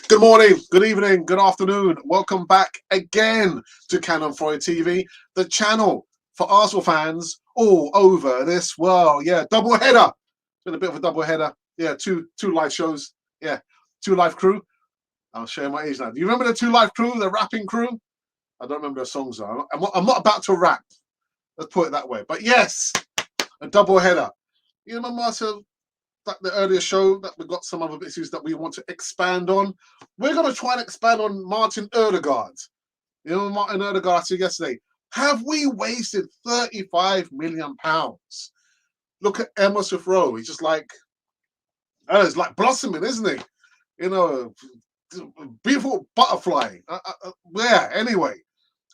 Good morning, good evening, good afternoon. Welcome back again to Cannon Freud TV, the channel for Arsenal fans all over this world. Yeah, double header. It's been a bit of a double header. Yeah, two live shows. Yeah, two live crew. I'll show you my age now. Do you remember the two live crew, the rapping crew? I don't remember the songs though. I'm not about to rap. Let's put it that way. But yes, a double header. You remember I said like the earlier show that we got some other issues that we want to expand on. We're going to try and expand on Martin Odegaard. You know, Martin Odegaard, I said yesterday, have we wasted £35 million? Look at Emma Smith Rowe. He's just like, oh, he's like blossoming, isn't he? You know, beautiful butterfly. Yeah, anyway.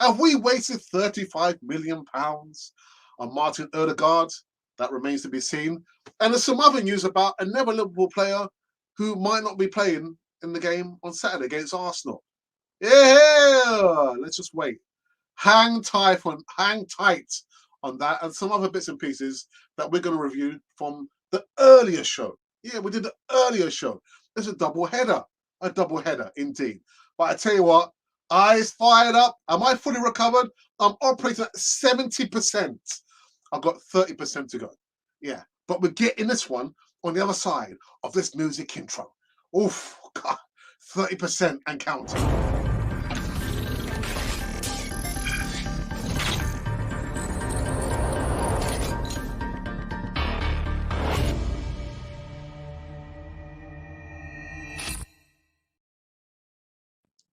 Have we wasted £35 million on Martin Odegaard? That remains to be seen. And there's some other news about another Liverpool player who might not be playing in the game on Saturday against Arsenal. Yeah, let's just wait. Hang tight on that and some other bits and pieces that we're going to review from the earlier show. Yeah, we did the earlier show. There's a double header indeed. But I tell you what, eyes fired up. Am I fully recovered? I'm operating at 70%. I've got 30% to go. Yeah, but we're getting this one on the other side of this music intro. Oof, God, 30% and counting.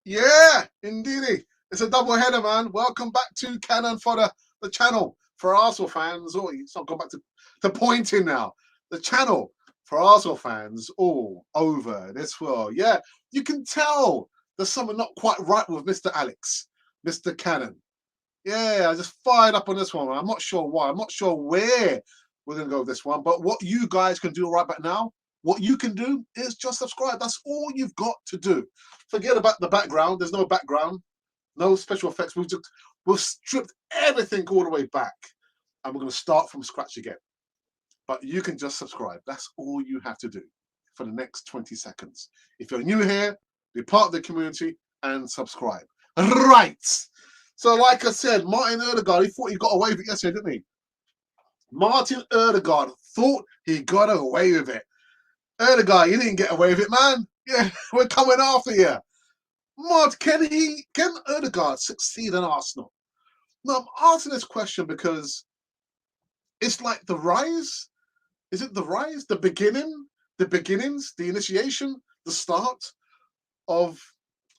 Yeah, indeedy. It's a double header, man. Welcome back to Cannon for the channel for Arsenal fans. Oh, it's not gone back to pointing now. The channel for Arsenal fans all over this world. Yeah, you can tell there's something not quite right with Mr. Alex, Mr. Cannon. Yeah, I just fired up on this one. I'm not sure why. I'm not sure where we're going to go with this one. But what you guys can do right back now, what you can do is just subscribe. That's all you've got to do. Forget about the background. There's no background, no special effects. We've stripped everything all the way back. And we're going to start from scratch again. But you can just subscribe. That's all you have to do for the next 20 seconds. If you're new here, be part of the community and subscribe. Right. So, like I said, Martin Odegaard, he thought he got away with it yesterday, didn't he? Martin Odegaard thought he got away with it. Odegaard, you didn't get away with it, man. Yeah, we're coming after you. Can Odegaard succeed in Arsenal? Now, I'm asking this question because it's like the rise. Is it the rise? The beginning? The beginnings? The initiation? The start of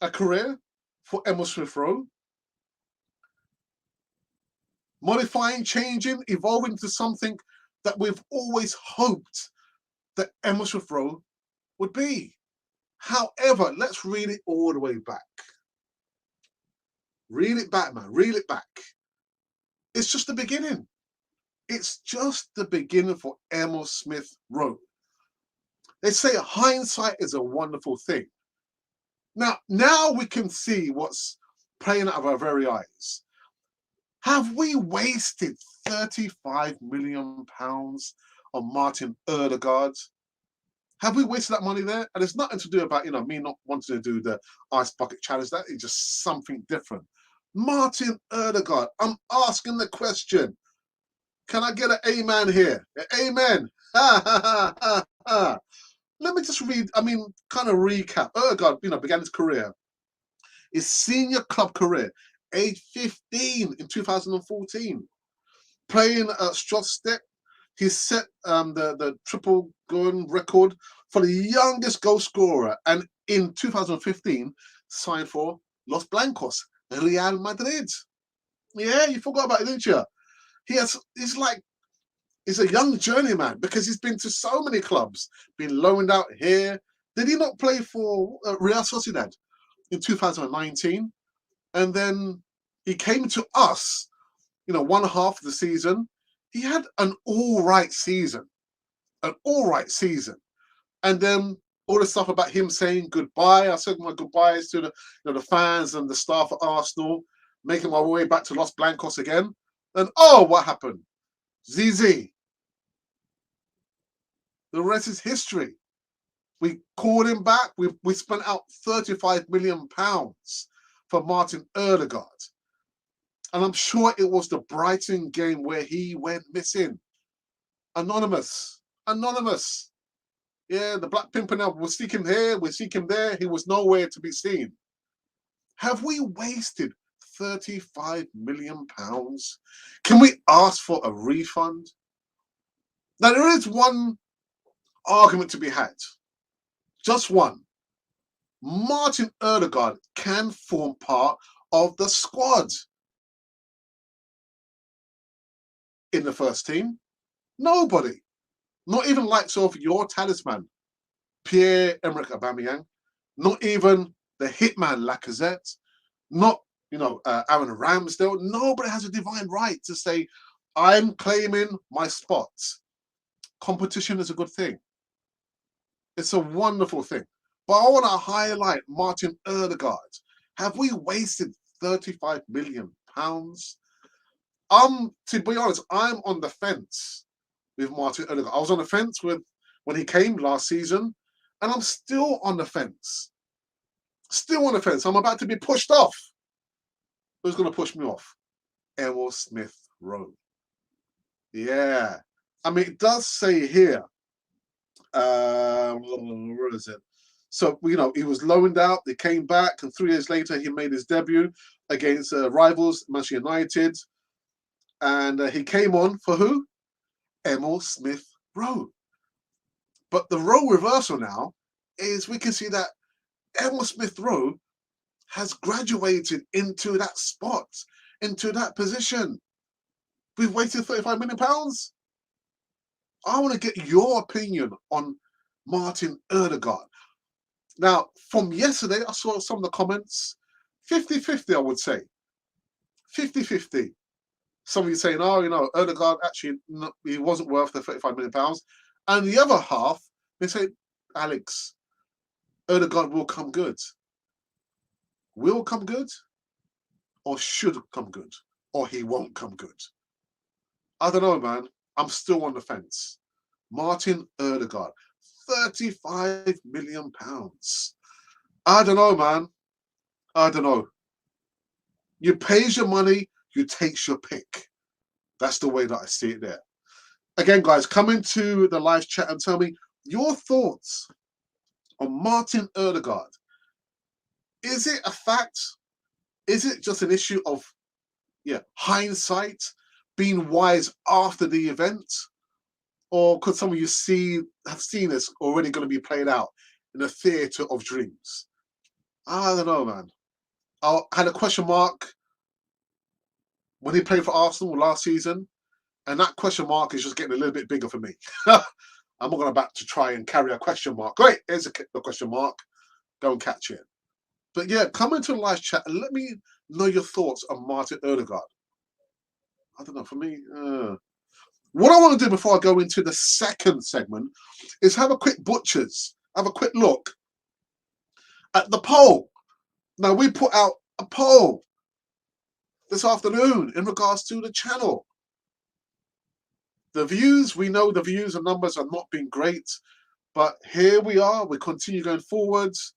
a career for Emma Smith Rowe? Modifying, changing, evolving to something that we've always hoped that Emma Smith Rowe would be. However, let's reel it all the way back. Reel it back, man. Reel it back. It's just the beginning. It's just the beginning for Emma Smith Rowe. They say hindsight is a wonderful thing. Now we can see what's playing out of our very eyes. Have we wasted £35 million on Martin Odegaard? Have we wasted that money there? And it's nothing to do about, me not wanting to do the ice bucket challenge. That is just something different. Martin Odegaard, I'm asking the question. Can I get an amen here? Amen. Let me just read, kind of recap. Odegaard, began his career, his senior club career, age 15 in 2014. Playing at Strotstedt, he set the triple goal record for the youngest goal scorer, and in 2015 signed for Los Blancos, Real Madrid. Yeah, you forgot about it, didn't you? He's a young journeyman because he's been to so many clubs, been loaned out here. Did he not play for Real Sociedad in 2019? And then he came to us, one half of the season. He had an all right season. And then all the stuff about him saying goodbye. I said my goodbyes to the fans and the staff at Arsenal, making my way back to Los Blancos again. And what happened? ZZ. The rest is history. We called him back. We spent out £35 million for Martin Odegaard. And I'm sure it was the Brighton game where he went missing. Anonymous. Yeah, the Black Pimpernel, we'll seek him here, we'll seek him there. He was nowhere to be seen. Have we wasted £35 million? Can we ask for a refund? Now, there is one argument to be had. Just one. Martin Odegaard can form part of the squad. In the first team, nobody. Not even likes of your talisman, Pierre-Emerick Aubameyang. Not even the hitman Lacazette. Not, Aaron Ramsdale. Nobody has a divine right to say, I'm claiming my spots. Competition is a good thing. It's a wonderful thing. But I want to highlight Martin Odegaard. Have we wasted £35 million? To be honest, I'm on the fence with Martin Odegaard. I was on the fence when he came last season, and I'm still on the fence. Still on the fence. I'm about to be pushed off. Who's going to push me off? Emil Smith Rowe. Yeah. I mean, it does say here, where is it? So, he was loaned out, he came back, and 3 years later, he made his debut against rivals, Manchester United. And he came on for who? Emil Smith Rowe. But the role reversal now is we can see that Emil Smith Rowe has graduated into that spot, into that position. We've wasted £35 million. I want to get your opinion on Martin Odegaard. Now, from yesterday, I saw some of the comments. 50-50, I would say. 50-50. Some of you saying, Odegaard actually, he wasn't worth the £35 million. And the other half, they say, Alex, Odegaard will come good. Will come good? Or should come good? Or he won't come good? I don't know, man. I'm still on the fence. Martin Odegaard, £35 million. I don't know, man. I don't know. You pays your money, you takes your pick. That's the way that I see it there. Again, guys, come into the live chat and tell me your thoughts on Martin Odegaard. Is it a fact? Is it just an issue of hindsight, being wise after the event? Or could some of you have seen this already going to be played out in a theatre of dreams? I don't know, man. I had a question mark when he played for Arsenal last season, and that question mark is just getting a little bit bigger for me. I'm not about to try and carry a question mark. Great, here's a question mark. Go and catch it. But yeah, come into the live chat and let me know your thoughts on Martin Odegaard. I don't know, for me, what I want to do before I go into the second segment is have a quick look at the poll. Now, we put out a poll this afternoon in regards to the channel. The views, we know the views and numbers have not been great, but here we are. We continue going forwards.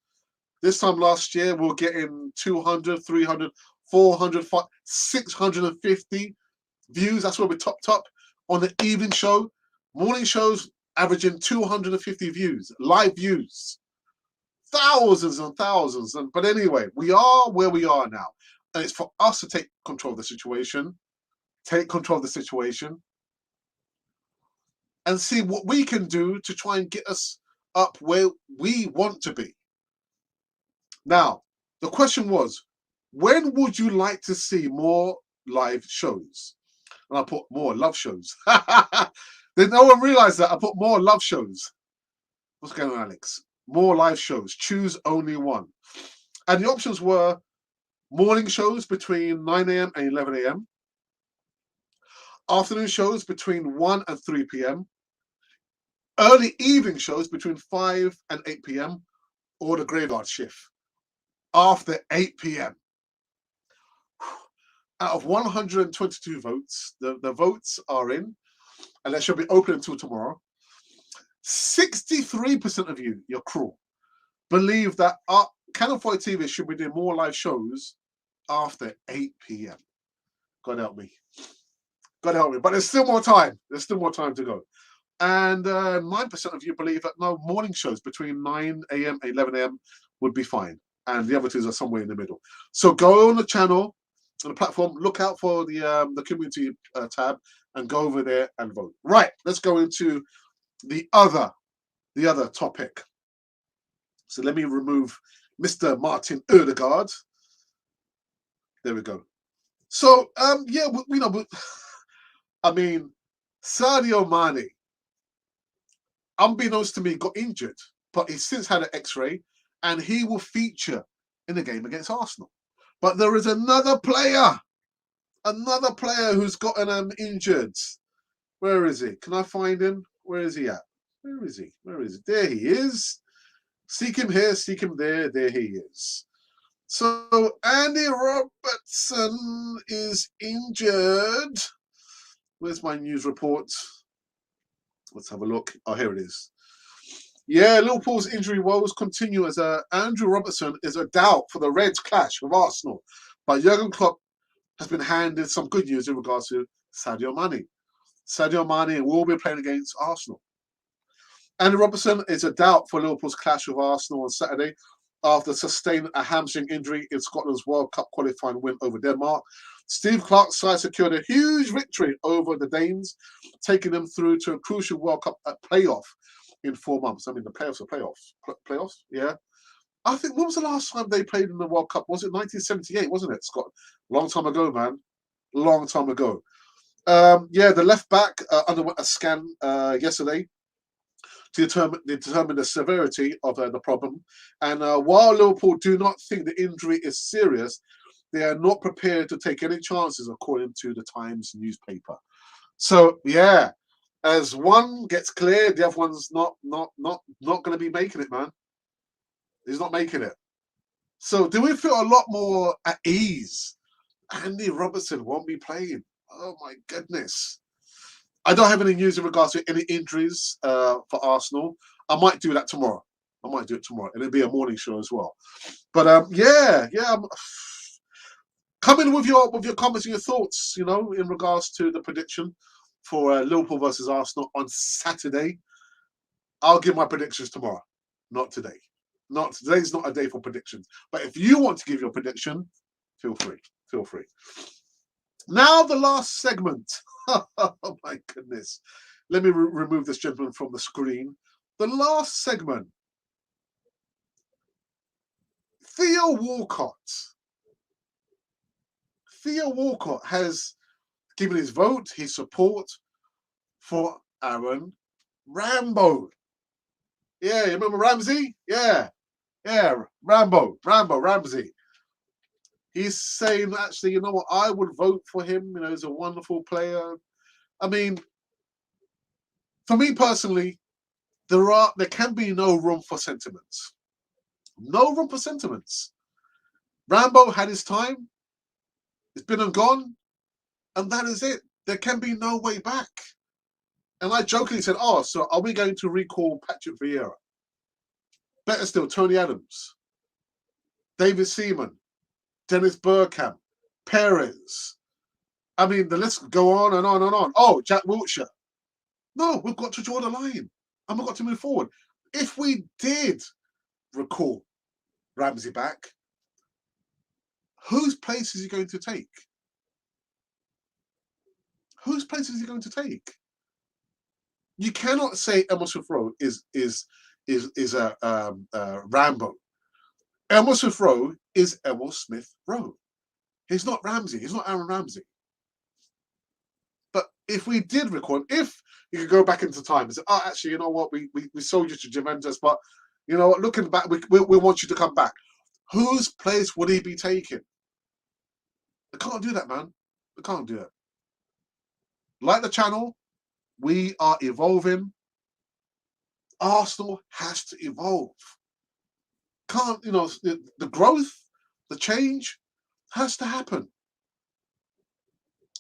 This time last year, we were getting 200, 300, 400, 650 views. That's where we topped up on the evening show. Morning shows averaging 250 views, live views. Thousands and thousands. But anyway, we are where we are now. And it's for us to take control of the situation. And see what we can do to try and get us up where we want to be. Now, the question was, when would you like to see more live shows? And I put more love shows. Did no one realize that? I put more love shows. What's going on, Alex? More live shows. Choose only one. And the options were morning shows between 9 a.m. and 11 a.m. Afternoon shows between 1 and 3 p.m. Early evening shows between 5 and 8 p.m. Or the graveyard shift after 8 p.m. Out of 122 votes, the votes are in, and they should be open until tomorrow. 63% of you, you're cruel, believe that Canal 4 TV should be doing more live shows after 8 p.m. God help me. God help me. But there's still more time. There's still more time to go. And 9% of you believe that no, morning shows between 9 a.m. and 11 a.m. would be fine. And the other two are somewhere in the middle. So go on the channel, on the platform, look out for the community tab and go over there and vote. Right, let's go into the other topic. So let me remove Mr. Martin Odegaard. There we go. So, yeah, I mean, Sadio Mane, unbeknownst to me, got injured, but he's since had an X-ray, and he will feature in the game against Arsenal. But there is another player who's gotten injured. Where is he? Can I find him? Where is he at? Where is he? Where is he? There he is. Seek him here, seek him there. There he is. So Andy Robertson is injured. Where's my news report? Let's have a look. Oh, here it is. Yeah, Liverpool's injury woes continue as Andrew Robertson is a doubt for the Reds' clash with Arsenal. But Jurgen Klopp has been handed some good news in regards to Sadio Mane. Sadio Mane will be playing against Arsenal. Andy Robertson is a doubt for Liverpool's clash with Arsenal on Saturday after sustaining a hamstring injury in Scotland's World Cup qualifying win over Denmark. Steve Clarke's side secured a huge victory over the Danes, taking them through to a crucial World Cup playoff in 4 months. I mean, the playoffs are playoffs. Playoffs, yeah. I think, when was the last time they played in the World Cup? Was it 1978, wasn't it, Scott? Long time ago, man. Long time ago. Yeah, the left back underwent a scan yesterday to determine the severity of the problem. And while Liverpool do not think the injury is serious, they are not prepared to take any chances, according to the Times newspaper. So yeah, as one gets cleared, the other one's not going to be making it, man. He's not making it. So do we feel a lot more at ease? Andy Robertson won't be playing. Oh my goodness. I don't have any news in regards to any injuries for Arsenal. I might do that tomorrow. I might do it tomorrow, and it'll be a morning show as well. But yeah. Come in with your comments and your thoughts, in regards to the prediction for Liverpool versus Arsenal on Saturday. I'll give my predictions tomorrow, not today. Today's not a day for predictions. But if you want to give your prediction, feel free. Feel free. Now the last segment. Oh my goodness. Let me remove this gentleman from the screen. The last segment. Theo Walcott has given his vote, his support for Aaron Rambo. Yeah, you remember Ramsey? Yeah, Ramsey. He's saying, actually, you know what? I would vote for him. He's a wonderful player. I mean, for me personally, there can be no room for sentiments. No room for sentiments. Rambo had his time. It's been and gone. And that is it. There can be no way back. And I jokingly said, oh, so are we going to recall Patrick Vieira? Better still, Tony Adams, David Seaman, Dennis Bergkamp, Perez. I mean, the list go on and on and on. Oh, Jack Wilshere. No, we've got to draw the line. And we've got to move forward. If we did recall Ramsey back, whose place is he going to take? Whose place is he going to take? You cannot say Emil Smith Rowe is a Rambo. Emil Smith Rowe is Emil Smith Rowe. He's not Ramsey. He's not Aaron Ramsey. But if we did record, if you could go back into time and say, oh, actually, you know what, we sold you to Juventus, but you know what, looking back, we want you to come back. Whose place would he be taking? I can't do that, man. I can't do it. Like the channel, we are evolving. Arsenal has to evolve. Can't, the growth, the change has to happen.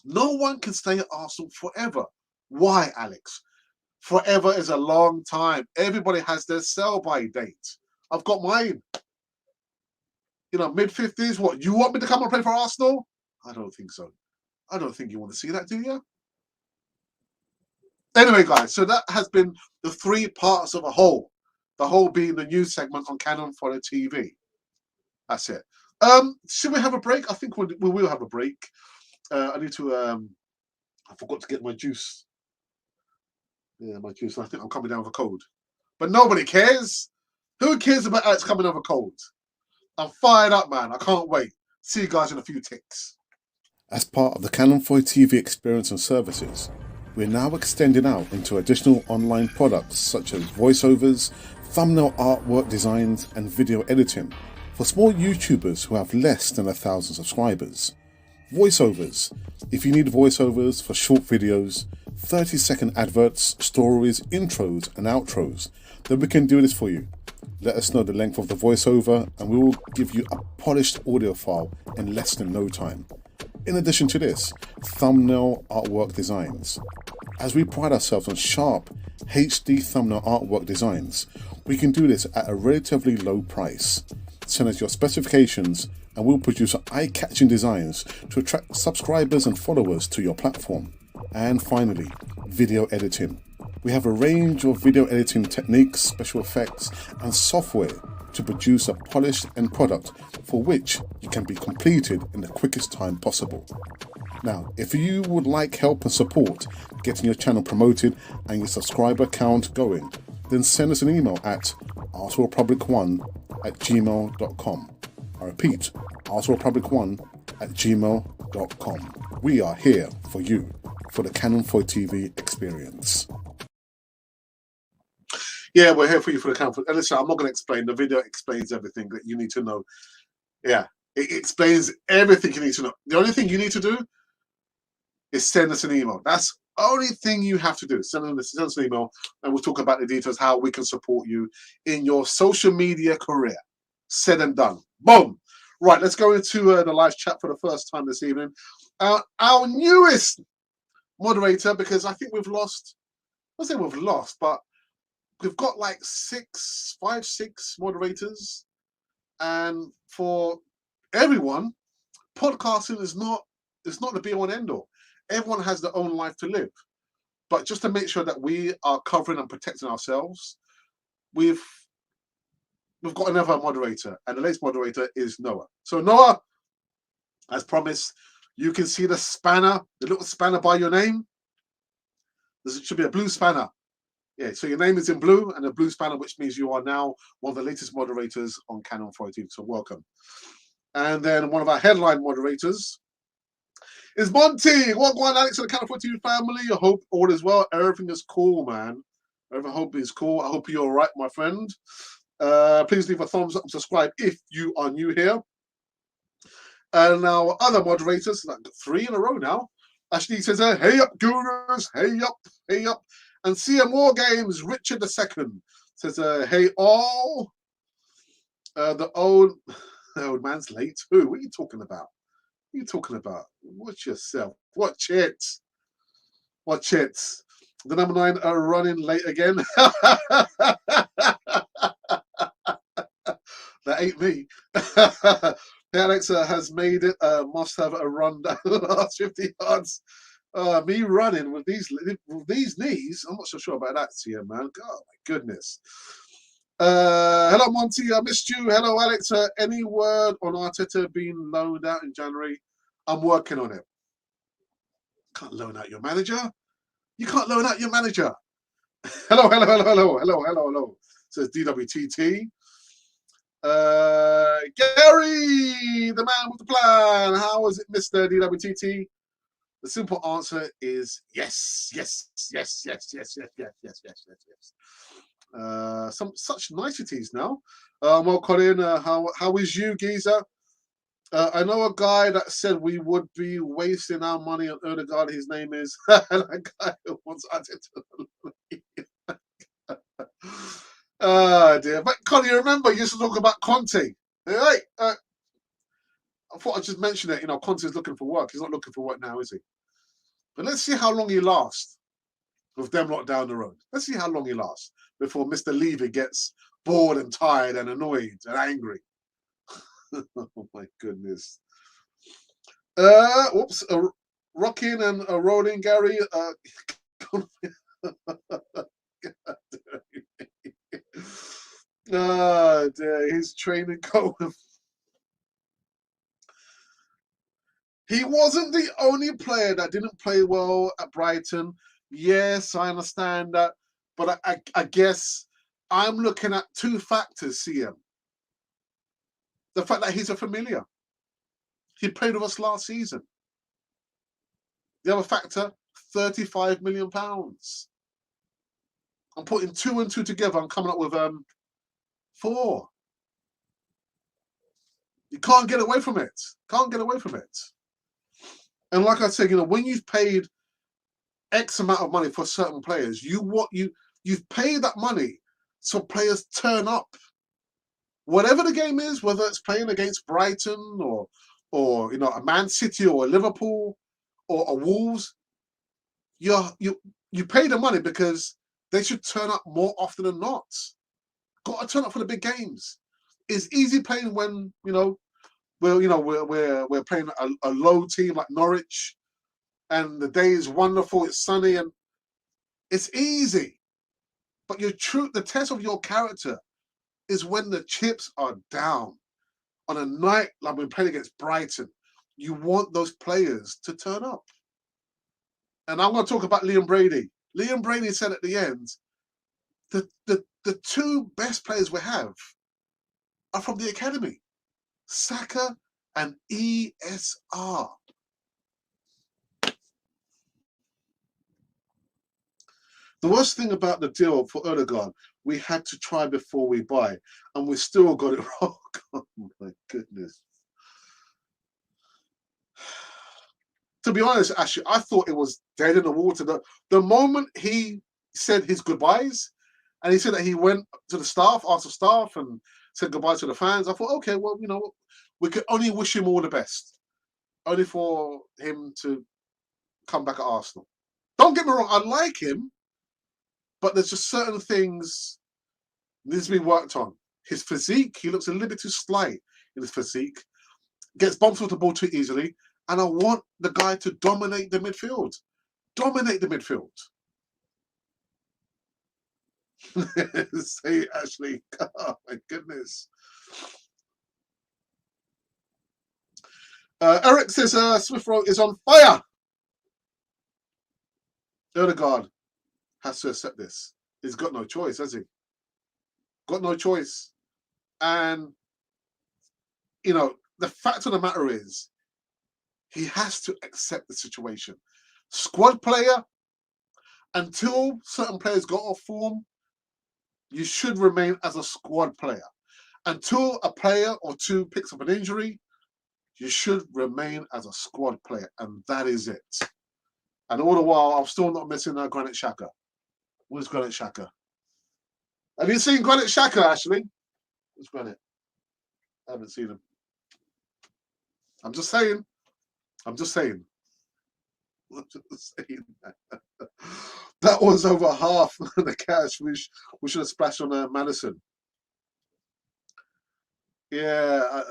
No one can stay at Arsenal forever. Why, Alex? Forever is a long time. Everybody has their sell-by date. I've got mine. You know, mid-50s. What, you want me to come and play for Arsenal? I don't think so. I don't think you want to see that, do you? Anyway, guys, so that has been the 3 parts of a whole. The whole being the news segment on Canon Follow TV. That's it. Should we have a break? I think we will have a break. I need to. I forgot to get my juice. Yeah, my juice. I think I'm coming down with a cold. But nobody cares. Who cares about Alex coming down with a cold? I'm fired up, man. I can't wait. See you guys in a few ticks. As part of the Canon TV experience and services, we're now extending out into additional online products such as voiceovers, thumbnail artwork designs, and video editing for small YouTubers who have less than 1,000 subscribers. Voiceovers. If you need voiceovers for short videos, 30-second adverts, stories, intros, and outros, then we can do this for you. Let us know the length of the voiceover and we will give you a polished audio file in less than no time. In addition to this, thumbnail artwork designs. As we pride ourselves on sharp HD thumbnail artwork designs, we can do this at a relatively low price. Send us your specifications and we'll produce eye-catching designs to attract subscribers and followers to your platform. And finally, video editing. We have a range of video editing techniques, special effects, and software to produce a polished end product for which you can be completed in the quickest time possible. Now, if you would like help and support getting your channel promoted and your subscriber count going, then send us an email at artworldpublic1@gmail.com. I repeat, artworldpublic1@gmail.com. We are here for you, for the Canon TV experience. Yeah, we're here for you for the Canon. And listen, I'm not going to explain. The video explains everything that you need to know. Yeah, it explains everything you need to know. The only thing you need to do is send us an email. That's the only thing you have to do. Send us an email and we'll talk about the details, how we can support you in your social media career. Said and done. Boom. Right, let's go into the live chat for the first time this evening. Our newest moderator, because I think we've lost, I say we've lost, but we've got like 6 moderators. And for everyone, podcasting is not the be all and end all. Everyone has their own life to live. But just to make sure that we are covering and protecting ourselves, we've got another moderator, and the latest moderator is Noah. So Noah, as promised, you can see the spanner, the little spanner by your name. There should be a blue spanner. Yeah, so your name is in blue and a blue spanner, which means you are now one of the latest moderators on Canon 42. So welcome. And then one of our headline moderators is Monty. Welcome, Alex, and the Canon 42 family. I hope all is well. Everything is cool, man. I hope it's cool. I hope you're all right, my friend. Please leave a thumbs up and subscribe if you are new here. And our other moderators, like 3 in a row now. Ashley says, hey up, Gurus. Hey up, hey up. And CM War Games, Richard II says, hey all. The old man's late. Who? What are you talking about? What are you talking about? Watch yourself. Watch it. Watch it. The number 9 are running late again. That ain't me. Alex has made it. Must have a run down the last 50 yards. Me running with these knees. I'm not so sure about that, here, man. Oh my goodness. Hello, Monty. I missed you. Hello, Alex. Any word on Arteta being loaned out in January? I'm working on it. Can't loan out your manager. You can't loan out your manager. Hello. Says DWTT. Gary, the man with the plan. How is it, Mr. DWTT? The simple answer is yes. Some such niceties now. Well, Colin, how is you, geezer? I know a guy that said we would be wasting our money on Odegaard. His name is that guy who wants to. Oh dear. But Colin, you remember you used to talk about Conte. Right? I thought I'd just mention it. You know, Conte's looking for work. He's not looking for work now, is he? But let's see how long he lasts. with them lot down the road. Let's see how long he lasts before Mr. Levy gets bored and tired and annoyed and angry. Oh my goodness. Whoops. Rocking and rolling, Gary. Dear, his training coach. He wasn't the only player that didn't play well at Brighton. Yes, I understand that. But I guess I'm looking at two factors, CM. The fact that he's a familiar. He played with us last season. The other factor, £35 million. I'm putting 2 and 2 together. I'm coming up with 4. You can't get away from it. Can't get away from it. And like I said, when you've paid X amount of money for certain players, you've paid that money so players turn up. Whatever the game is, whether it's playing against Brighton or a Man City or a Liverpool or a Wolves, you pay the money because they should turn up more often than not. Got to turn up for the big games. It's easy playing when we're playing a low team like Norwich, and the day is wonderful. It's sunny and it's easy. But the test of your character is when the chips are down. On a night like we're playing against Brighton, you want those players to turn up. And I'm going to talk about Liam Brady. Liam Brady said at the end, the 2 best players we have are from the academy, Saka and ESR. The worst thing about the deal for Odegaard, we had to try before we buy, and we still got it wrong. Oh my goodness. To be honest, actually, I thought it was dead in the water. The moment he said his goodbyes, and he said that he went to the staff, asked the staff, and said goodbye to the fans, I thought, okay, well, we could only wish him all the best. Only for him to come back at Arsenal. Don't get me wrong, I like him, but there's just certain things needs to be worked on. His physique, he looks a little bit too slight in his physique. Gets bumped with the ball too easily. And I want the guy to dominate the midfield. Dominate the midfield. Say, Ashley. Oh, my goodness. Eric says Smith Rowe is on fire. Odegaard has to accept this. He's got no choice, has he? Got no choice. And, the fact of the matter is, he has to accept the situation. Squad player, until certain players go off form, you should remain as a squad player. Until a player or 2 picks up an injury, you should remain as a squad player. And that is it. And all the while, I'm still not missing Granit Xhaka. Where's Granit Xhaka? Have you seen Granit Xhaka, Ashley? Where's Granit? I haven't seen him. I'm just saying. I'm just saying. That was over half the cash we should have splashed on Madison. Yeah,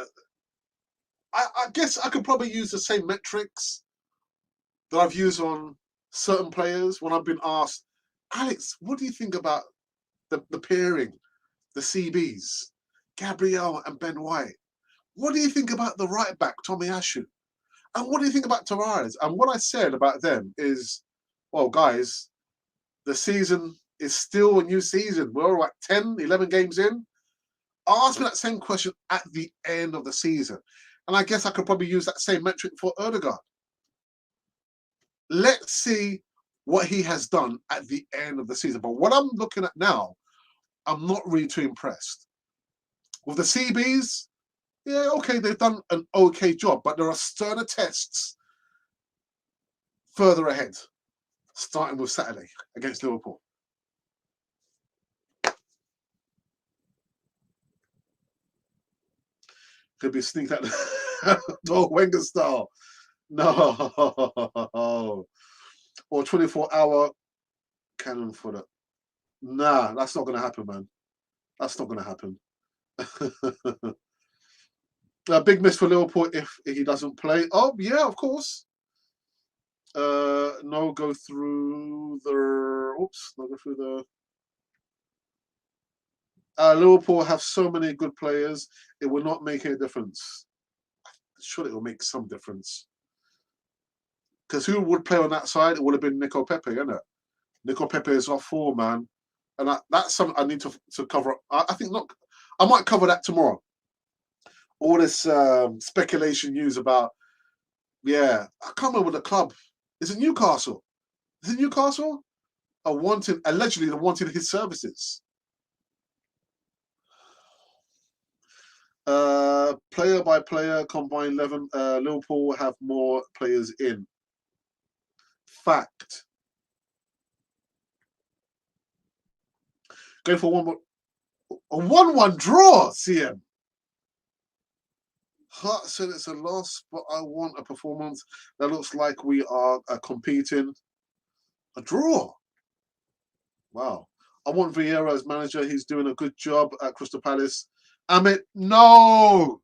I guess I could probably use the same metrics that I've used on certain players when I've been asked, Alex, what do you think about the pairing, the CBs, Gabriel and Ben White? What do you think about the right back, Tommy Ashu? And what do you think about Tavares? And what I said about them is, well, guys, the season is still a new season. We're like 10, 11 games in. Ask me that same question at the end of the season. And I guess I could probably use that same metric for Odegaard. Let's see what he has done at the end of the season. But what I'm looking at now, I'm not really too impressed. With the CBs, yeah, okay, they've done an okay job, but there are sterner tests further ahead, starting with Saturday against Liverpool. Could be sneaked out the Wenger style. No. Or 24-hour Cannon for the. Nah, that's not going to happen, man. That's not going to happen. A big miss for Liverpool if he doesn't play. Oh, yeah, of course. No go through the. Oops, no go through the. Liverpool have so many good players, it will not make any difference. Sure, it will make some difference. Because who would play on that side? It would have been Nico Pepe, isn't it? Nico Pepe is off form, man. And that's something I need to cover. I think not. I might cover that tomorrow. All this speculation news about, yeah, I can't remember the club. Is it Newcastle? Is it Newcastle? Allegedly, they're wanting his services. Player by player, combined 11. Liverpool have more players in. Fact. Going for a 1-1 draw, CM. Hart said it's a loss, but I want a performance that looks like we are competing. A draw. Wow. I want Vieira as manager. He's doing a good job at Crystal Palace. No.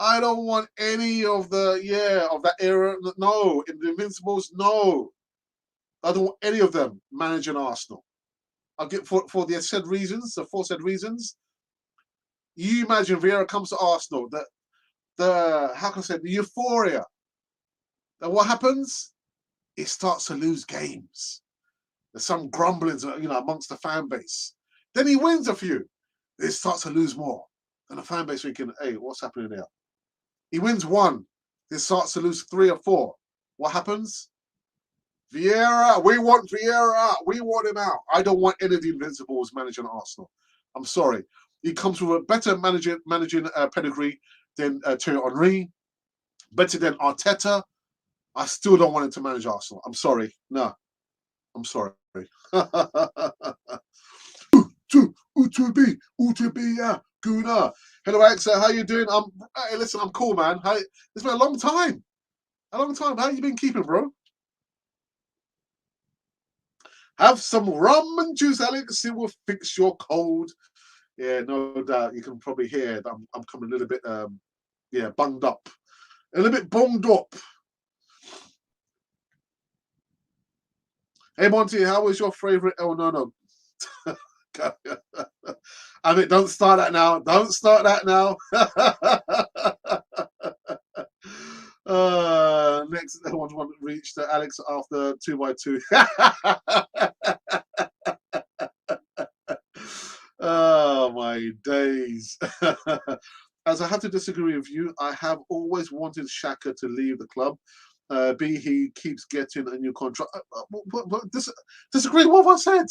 I don't want any of of that era. No. In the Invincibles, no. I don't want any of them managing Arsenal. I'll get for the said reasons, the foresaid reasons. You imagine Vieira comes to Arsenal, how can I say, the euphoria. And what happens? It starts to lose games. There's some grumblings, amongst the fan base. Then he wins a few. It starts to lose more. And the fan base thinking, hey, what's happening there? He wins one. It starts to lose 3 or 4. What happens? Vieira, we want Vieira. We want him out. I don't want any of the Invincibles managing Arsenal. I'm sorry. He comes with a better managing pedigree than Thierry Henry, better than Arteta. I still don't want him to manage Arsenal. I'm sorry. No. I'm sorry. Guna. Hello, Alexa. How you doing? Hey, listen, I'm cool, man. It's been a long time. How you been keeping, bro? Have some rum and juice, Alex. It will fix your cold. Yeah, no doubt. You can probably hear that I'm coming a little bit, bunged up. A little bit bunged up. Hey, Monty, how was your favorite? Oh, no. Don't start that now. Don't start that now. Next, I want to reach to Alex after 2x2. Oh, my days. As I have to disagree with you, I have always wanted Xhaka to leave the club. He keeps getting a new contract. Disagree. What have I said?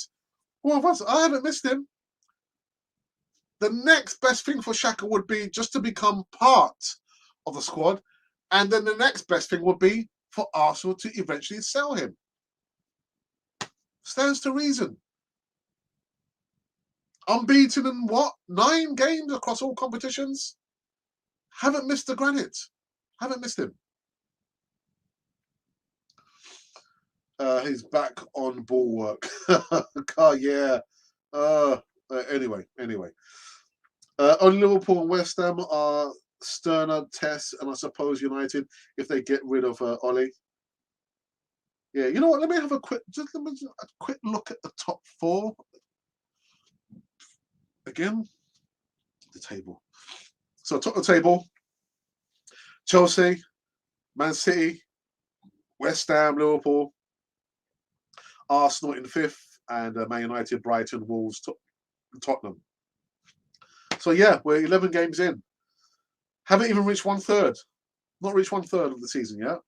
I haven't missed him. The next best thing for Xhaka would be just to become part of the squad. And then the next best thing would be for Arsenal to eventually sell him. Stands to reason. Unbeaten in 9 games across all competitions? Haven't missed the granite. Haven't missed him. He's back on ball work. Yeah. Anyway. On Liverpool and West Ham are Sterner, Tess, and I suppose United if they get rid of Ollie. Yeah, you know what? Let me have a quick look at the top 4 again. The table. So top of the table: Chelsea, Man City, West Ham, Liverpool, Arsenal in 5th, and Man United, Brighton, Wolves, Tottenham. So yeah, we're 11 games in. Haven't even reached 1/3. Not reached 1/3 of the season yet.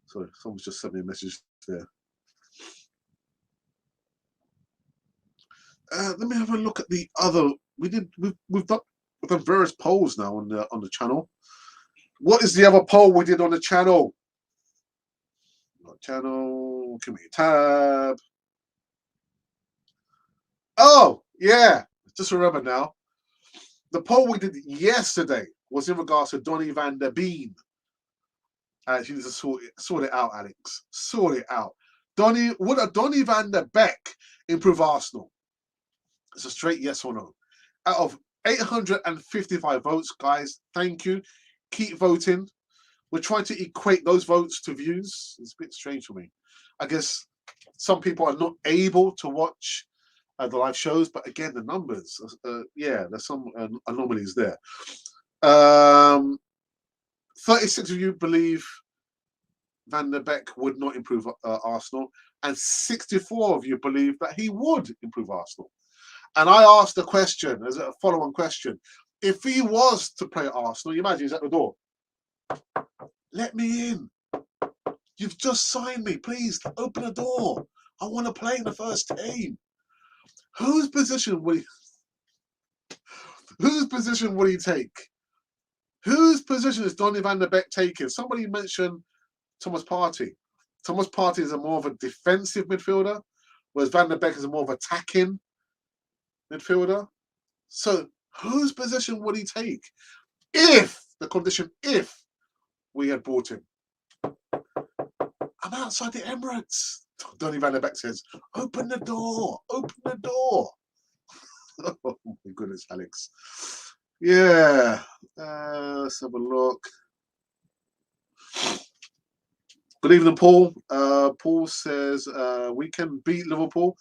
Sorry, someone's just sent me a message there. Let me have a look at the other. We've done various polls now on the channel. What is the other poll we did on the channel? Channel, community tab. Oh, yeah. Just remember now. The poll we did yesterday was in regards to Donny van der Beek. Alex, you need to sort it out, Alex. Sort it out. Would a Donny van der Beek improve Arsenal? It's a straight yes or no. Out of 855 votes, guys, thank you. Keep voting. We're trying to equate those votes to views. It's a bit strange for me. I guess some people are not able to watch the live shows, but again, the numbers, there's some anomalies there. 36 of you believe Van der Beek would not improve Arsenal, and 64 of you believe that he would improve Arsenal. And I asked a question, as a follow-on question. If he was to play at Arsenal, you imagine he's at the door. Let me in. You've just signed me. Please open the door. I want to play in the first team. Whose position would he take? Whose position is Donny van der Beek taking? Somebody mentioned Thomas Partey. Thomas Partey is more of a defensive midfielder, whereas Van der Beek is a more of attacking midfielder. So whose position would he take if we had bought him? I'm outside the Emirates. Donny van der Beek says, open the door. Open the door. Oh my goodness, Alex. Yeah. Let's have a look. Good evening, Paul. Paul says we can beat Liverpool,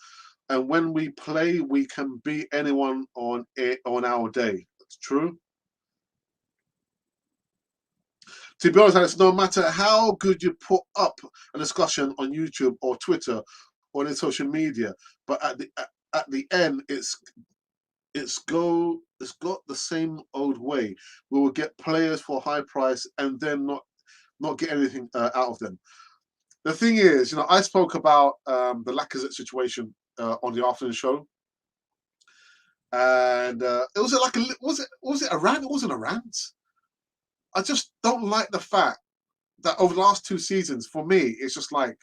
and when we play, we can beat anyone on our day. That's true. To be honest, Alex, no matter how good you put up a discussion on YouTube or Twitter or in social media, but at the end, it's got the same old way. We will get players for a high price and then not get anything out of them. The thing is, I spoke about the Lacazette situation on the afternoon show, and it was it a rant? It wasn't a rant. I just don't like the fact that over the last 2 seasons, for me, it's just like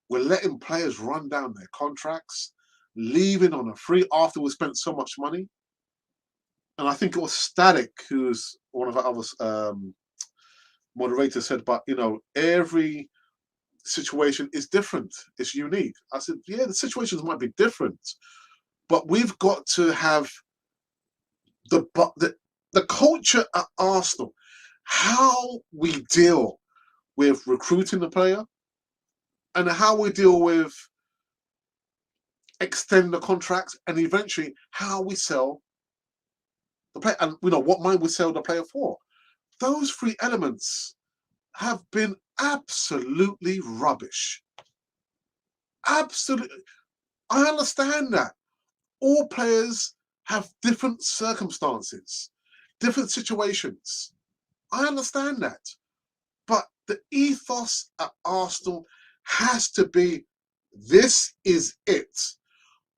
we're letting players run down their contracts, leaving on a free after we spent so much money. And I think it was Static, who's one of our other moderators, said, but every situation is different. It's unique. I said, yeah, the situations might be different, but we've got to have the culture at Arsenal, how we deal with recruiting the player and how we deal with extending the contracts and eventually how we sell the player and what might we sell the player for. Those 3 elements have been absolutely rubbish. Absolutely. I understand that. All players have different circumstances, different situations. I understand that. But the ethos at Arsenal has to be, this is it.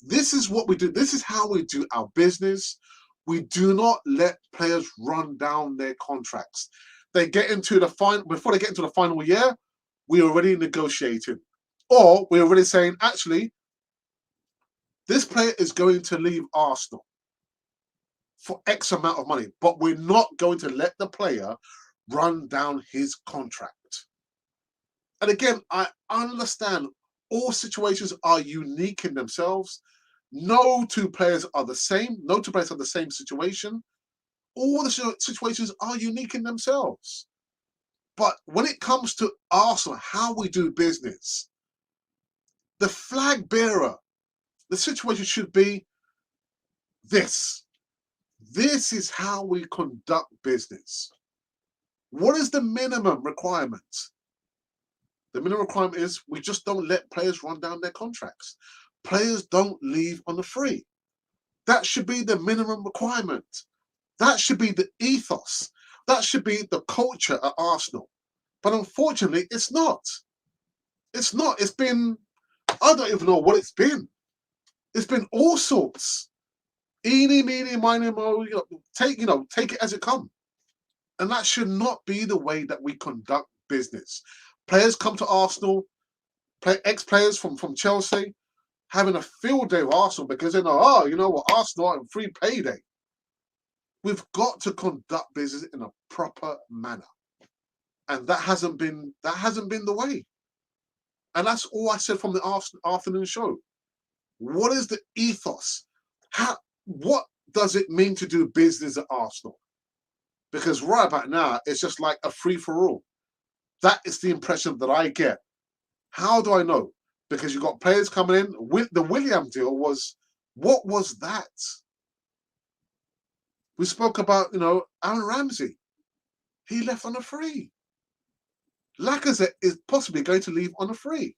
This is what we do. This is how we do our business. We do not let players run down their contracts. They get into the final, before they get into the final year, we're already negotiating. Or we're already saying, actually, this player is going to leave Arsenal for X amount of money, but we're not going to let the player run down his contract. And again, I understand all situations are unique in themselves. No 2 players are the same. No 2 players are the same situation. All the situations are unique in themselves. But when it comes to Arsenal, how we do business, the flag bearer, the situation should be this. This is how we conduct business. What is the minimum requirement? The minimum requirement is we just don't let players run down their contracts. Players don't leave on the free. That should be the minimum requirement. That should be the ethos. That should be the culture at Arsenal. But unfortunately, it's not. It's not. It's been, I don't even know what it's been. It's been all sorts. Eeny, meeny, miny, mo, take it as it comes. And that should not be the way that we conduct business. Players come to Arsenal, ex-players from Chelsea, having a field day with Arsenal because they know, Arsenal are in free payday. We've got to conduct business in a proper manner. and that hasn't been the way. And that's all I said from the afternoon show. What is the ethos? What does it mean to do business at Arsenal? Because right about now, it's just like a free-for-all. That is the impression that I get. How do I know? Because you've got players coming in. With the William deal what was that? We spoke about, Aaron Ramsey. He left on a free. Lacazette is possibly going to leave on a free.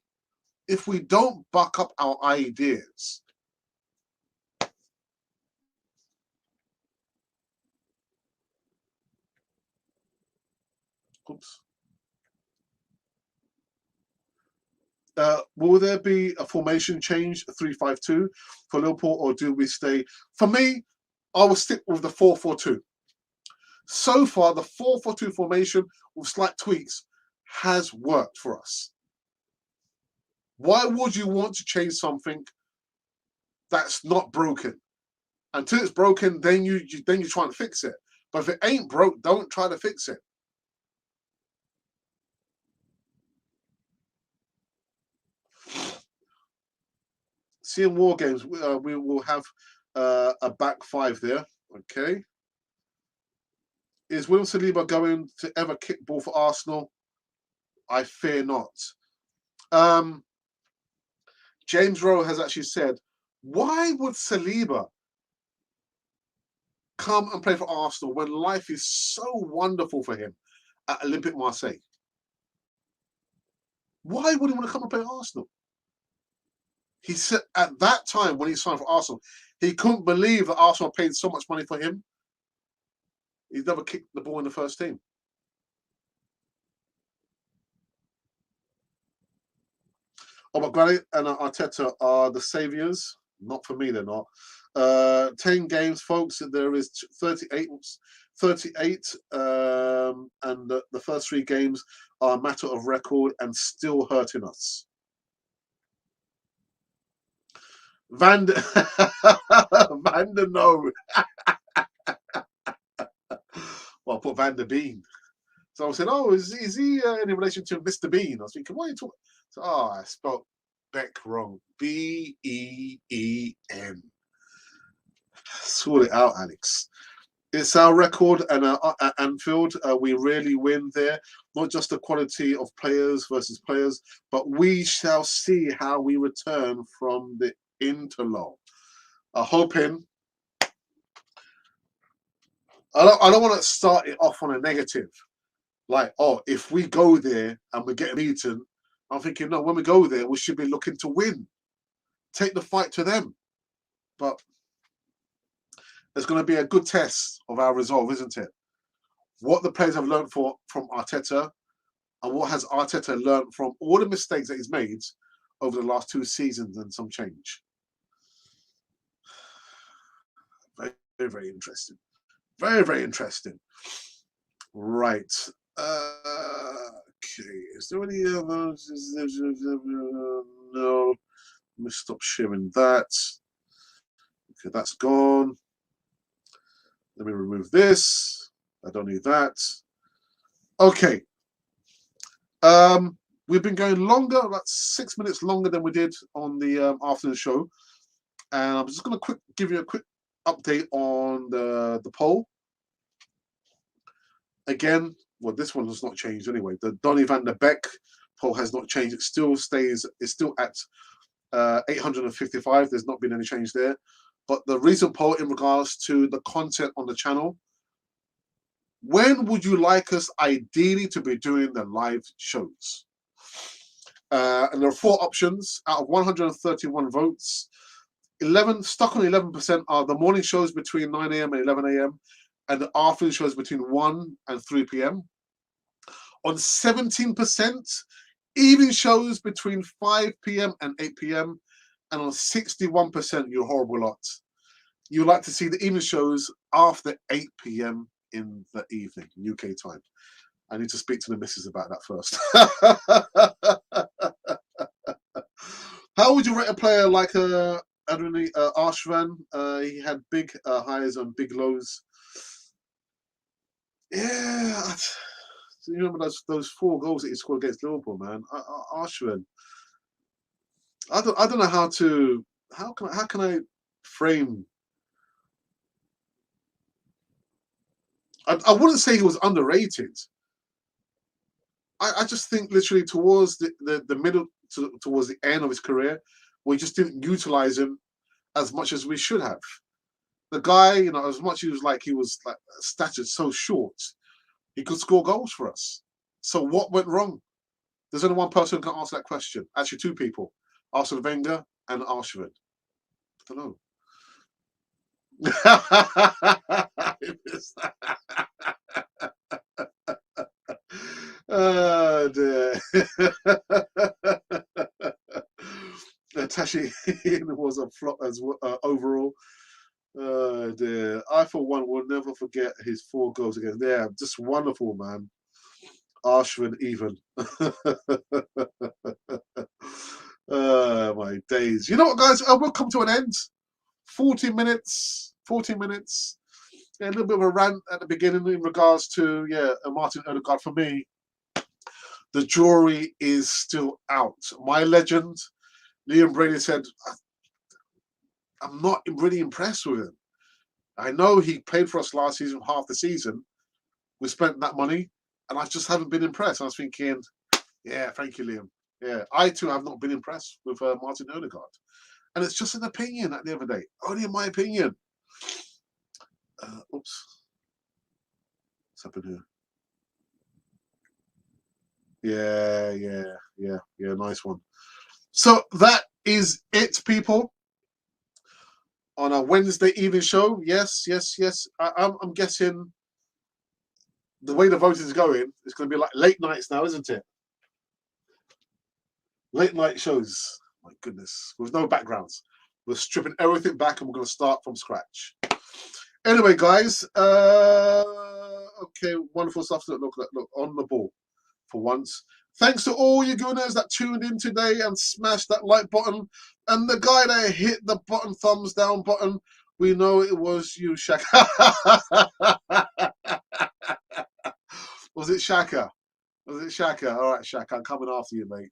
If we don't buck up our ideas. Oops. Will there be a formation change, 3-5-2 for Liverpool, or do we stay? For me, I will stick with the 4-4-2. So far, the 4-4-2 formation with slight tweaks has worked for us. Why would you want to change something that's not broken? Until it's broken, then you try and fix it. But if it ain't broke, don't try to fix it. Seeing War Games, we will have a back five there. Okay. Is William Saliba going to ever kick ball for Arsenal? I fear not. James Rowe has actually said, why would Saliba come and play for Arsenal when life is so wonderful for him at Olympique Marseille? Why would he want to come and play Arsenal? He said at that time when he signed for Arsenal, he couldn't believe that Arsenal paid so much money for him. He's never kicked the ball in the first team. Oh, but Granit and Arteta are the saviours. Not for me, they're not. 10 games, folks. There is 38, and the first 3 games are a matter of record and still hurting us. Van der No. Well, I put Van der Bean. So I said, oh, is he in relation to Mr. Bean? I was thinking, why are you talking? So, I spelled Beck wrong. B-E-E-N. Sort it out, Alex. It's our record and at Anfield. We really win there. Not just the quality of players versus players, but we shall see how we return from the interlull. Hoping. I don't want to start it off on a negative. Like, oh, if we go there and we get beaten, I'm thinking, no, when we go there, we should be looking to win. Take the fight to them. But there's going to be a good test of our resolve, isn't it? What the players have learned from Arteta, and what has Arteta learned from all the mistakes that he's made over the last 2 seasons and some change. Very, very, very interesting. Very, very interesting. Right. Okay. Is there any other? No. Let me stop sharing that. Okay, that's gone. Let me remove this. I don't need that. Okay. We've been going longer, about 6 minutes longer than we did on the afternoon show. And I'm just going to give you a quick update on the poll. Again, well, this one has not changed anyway. The Donny van der Beek poll has not changed. It still stays. It's still at 855. There's not been any change there. But the recent poll in regards to the content on the channel, when would you like us ideally to be doing the live shows? And there are 4 options out of 131 votes. 11 stuck on 11% are the morning shows between 9 a.m. and 11 a.m. and the afternoon shows between 1 and 3 p.m. On 17%, evening shows between 5 p.m. and 8 p.m. And on 61%, you horrible lot, you like to see the evening shows after 8 p.m. in the evening, UK time. I need to speak to the missus about that first. How would you rate a player like Arshavin? He had big highs and big lows. Yeah, You remember those 4 goals that he scored against Liverpool, man? Arshavin. I don't know how can I frame. I wouldn't say he was underrated. I just think literally towards the middle towards the end of his career, we just didn't utilize him as much as we should have. The guy, you know, as much as he was like statured so short, he could score goals for us. So what went wrong? There's only one person who can answer that question. Actually, 2 people: Arsene Wenger and Arshavin. I don't know. Oh dear. Tashi was a flop as overall. Oh dear. I for one will never forget his 4 goals again. Yeah, just wonderful, man. Arshavin even. My days. You know what, guys? We'll come to an end. 40 minutes. 40 minutes. Yeah, a little bit of a rant at the beginning in regards to Martin Odegaard. For me, the jury is still out. My legend, Liam Brady, said, I'm not really impressed with him. I know he played for us last season, half the season. We spent that money, and I just haven't been impressed. I was thinking, yeah, thank you, Liam. Yeah, I too have not been impressed with Martin Odegaard. And it's just an opinion at the end of the day. Only in my opinion. Oops. What's happened here? Yeah, nice one. So that is it, people. On a Wednesday evening show. Yes. I'm guessing the way the voting is going, it's going to be like late nights now, isn't it? Late night shows. My goodness. With no backgrounds. We're stripping everything back and we're going to start from scratch. Anyway, guys. Okay, wonderful stuff. Look, on the ball for once. Thanks to all you Gooners that tuned in today and smashed that like button. And the guy that hit the button, thumbs down button, we know it was you, Shaka. Was it Shaka? Was it Shaka? All right, Shaka, I'm coming after you, mate.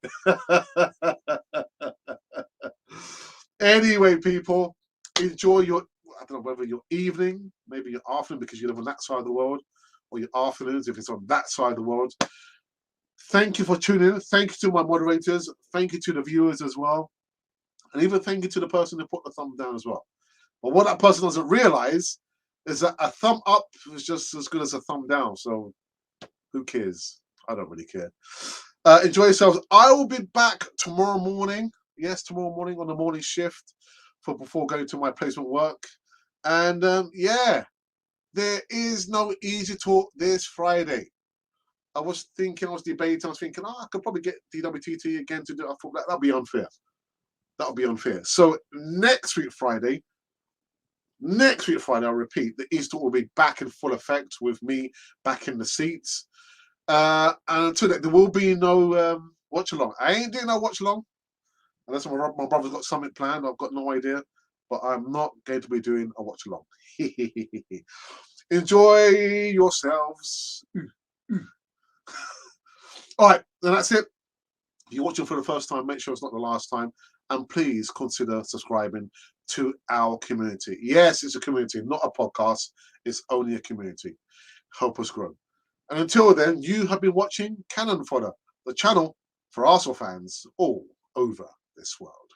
Anyway, people, enjoy your, I don't know whether your evening, maybe your afternoon because you live on that side of the world, or your afternoons if it's on that side of the world. Thank you for tuning in. Thank you to my moderators. Thank you to the viewers as well. And even thank you to the person who put the thumb down as well. But what that person doesn't realize is that a thumb up is just as good as a thumb down. So who cares? I don't really care. Enjoy yourselves. I will be back tomorrow morning. Yes, tomorrow morning on the morning shift before going to my placement work. And yeah, there is no easy talk this Friday. I was debating, I was thinking, I could probably get DWTT again to do it. I thought that'd be unfair. That would be unfair. So next week, Friday, I'll repeat, the Easter will be back in full effect with me back in the seats. And until that, there will be no watch along. I ain't doing no watch along unless my brother's got something planned. I've got no idea, but I'm not going to be doing a watch along. Enjoy yourselves. All right, and that's it. If you're watching for the first time, make sure it's not the last time. And please consider subscribing to our community. Yes, it's a community, not a podcast. It's only a community. Help us grow. And until then, you have been watching Cannon Fodder, the channel for Arsenal fans all over this world.